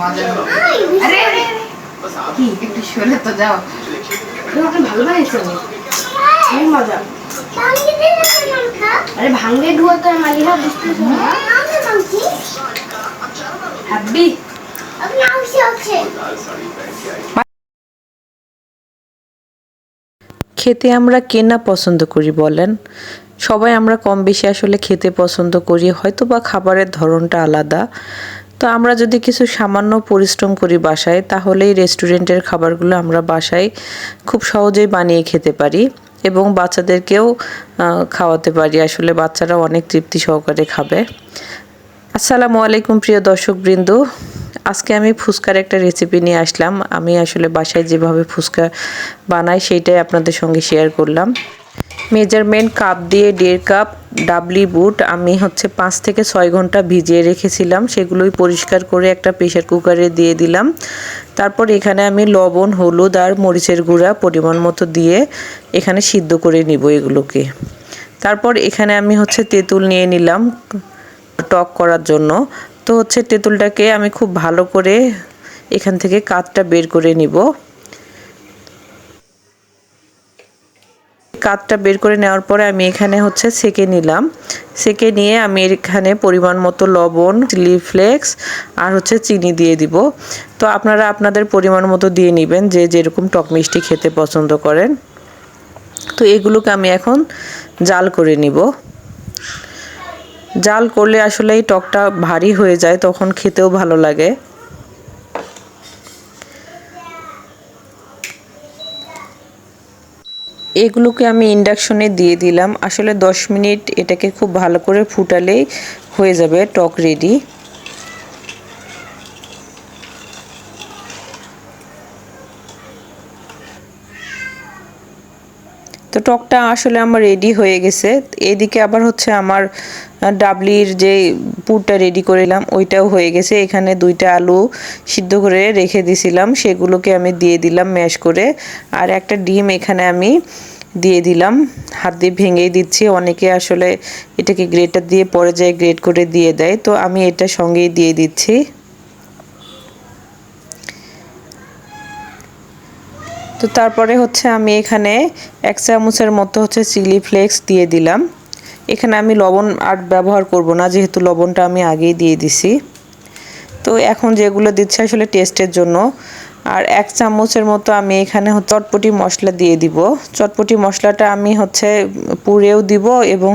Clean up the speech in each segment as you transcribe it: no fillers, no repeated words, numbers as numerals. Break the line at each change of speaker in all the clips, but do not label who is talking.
মজা হবে। আরে আরে কি একটু সরে তো যাও।
তোমাকে ভালো বানিয়েছো অনেক মজা। আরে ভাঙলে ধোয়া তো মালিহা বুঝতেছো না হ্যাপি
খেতে আমরা কে না পছন্দ করি বলেন? সবাই আমরা কম বেশি আসলে খেতে পছন্দ করি, হয়তো বা খাবারের ধরনটা আলাদা। তো আমরা যদি কিছু সামান্য পরিশ্রম করি বাসায়, তাহলেই রেস্টুরেন্টের খাবারগুলো আমরা বাসায় খুব সহজেই বানিয়ে খেতে পারি এবং বাচ্চাদেরকেও খাওয়াতে পারি। আসলে বাচ্চারা অনেক তৃপ্তি সহকারে খাবে। আসসালামু আলাইকুম প্রিয় দর্শকবৃন্দ, আজকে আমি ফুচকার একটা রেসিপি নিয়ে আসলাম। আমি আসলে বাসায় যেভাবে ফুচকা বানাই সেইটাই আপনাদের সঙ্গে শেয়ার করলাম। মেজারমেন্ট কাপ দিয়ে 1.5 কাপ ডাবলি বুট আমি 5 থেকে 6 ঘন্টা ভিজিয়ে রেখেছিলাম। সেগুলোই পরিষ্কার করে একটা প্রেসার কুকারে দিয়ে দিলাম। তারপর এখানে আমি লবণ, হলুদ আর মরিচের গুঁড়া পরিমাণ মতো দিয়ে এখানে সিদ্ধ করে নিব এগুলোকে। তারপর এখানে আমি তেঁতুল নিয়ে নিলাম টক করার জন্য। তো তেঁতুলটাকে আমি খুব ভালো করে এখান থেকে কাতটা বের করে নিব। কাতটা বের করে নেওয়ার পরে আমি এখানে সেকে নিলাম। সেকে নিয়ে আমি এখানে পরিমাণ মতো লবণ, চিলি ফ্লেক্স আর চিনি দিয়ে দিব। তো আপনারা আপনাদের পরিমাণ মতো দিয়ে নেবেন, যে যেরকম টক মিষ্টি খেতে পছন্দ করেন। তো এগুলোকে আমি এখন জাল করে নিব। জাল করলে আসলে এই টকটা ভারী হয়ে যায়, তখন খেতেও ভালো লাগে। এগুলোকে আমি ইন্ডাকশনে দিয়ে দিলাম। আসলে 10 মিনিট এটাকে খুব ভালো করে ফুটালেই হয়ে যাবে টক রেডি। তো টকটা আসলে আমার রেডি হয়ে গেছে। এদিকে আবার আমার ডাবলির যে পুরটা রেডি করেছিলাম ওইটাও হয়ে গেছে। এখানে 2টা আলু সিদ্ধ করে রেখে দিয়েছিলাম, সেগুলোকে আমি দিয়ে দিলাম ম্যাশ করে। আর একটা ডিম এখানে আমি দিয়ে দিলাম, হাত দিয়ে ভেঙেই দিচ্ছি। অনেকে আসলে এটাকে গ্রেটার দিয়ে পরে যায় গ্রেট করে দিয়ে দেয়, তো আমি এটা সঙ্গেই দিয়ে দিচ্ছি। তো তারপরে আমি এখানে 1 চামচের মতো চিলি ফ্লেক্স দিয়ে দিলাম। এখানে আমি লবণ আর ব্যবহার করব না, যেহেতু লবণটা আমি আগেই দিয়ে দিছি। তো এখন যেগুলো দিচ্ছি আসলে টেস্টের জন্য। আর 1 চামচের মতো আমি এখানে চটপটি মশলা দিয়ে দিব। চটপটি মশলাটা আমি পুরেও দিব এবং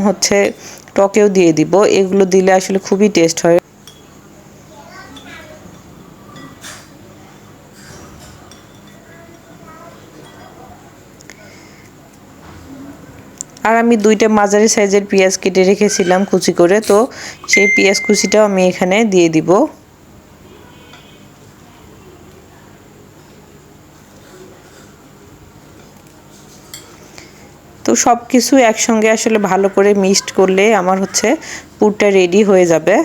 টকেও দিয়ে দিব। এগুলো দিলে আসলে খুবই টেস্ট হয়। আর আমি 2টা মাঝারি সাইজের পেঁয়াজ কেটে রেখেছিলাম কুচি করে, তো সেই পেঁয়াজ কুচিটাও আমি এখানে দিয়ে দিব। তো সব কিছু একসঙ্গে আসলে ভালো করে মিক্সড করলে আমার পুরটা রেডি হয়ে যাবে।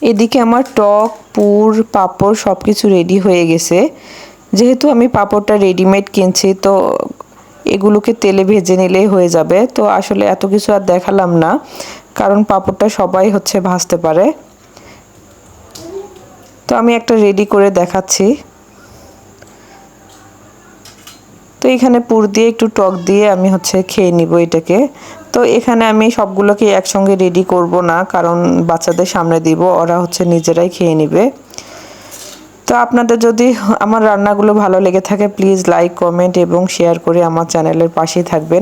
এদিকে আমার টক, পুর, পাঁপড় সব কিছু রেডি হয়ে গেছে। যেহেতু আমি পাঁপড়টা রেডিমেড কিনছি, তো এগুলোকে তেলে ভেজে নিলেই হয়ে যাবে। তো আসলে এত কিছু আর দেখালাম না, কারণ পাঁপড়টা সবাই ভাজতে পারে। তো আমি একটা রেডি করে দেখাচ্ছি। তো এখানে পুর দিয়ে একটু টক দিয়ে আমি খেয়ে নিব এটাকে। তো এখানে আমি সবগুলোকে একসঙ্গে রেডি করব না, কারণ বাচ্চাদের সামনে দিব, ওরা নিজেরাই খেয়ে নেবে। তো আপনাদের যদি আমার রান্নাগুলো ভালো লেগে থাকে, প্লিজ লাইক, কমেন্ট এবং শেয়ার করে আমার চ্যানেলের পাশেই থাকবেন।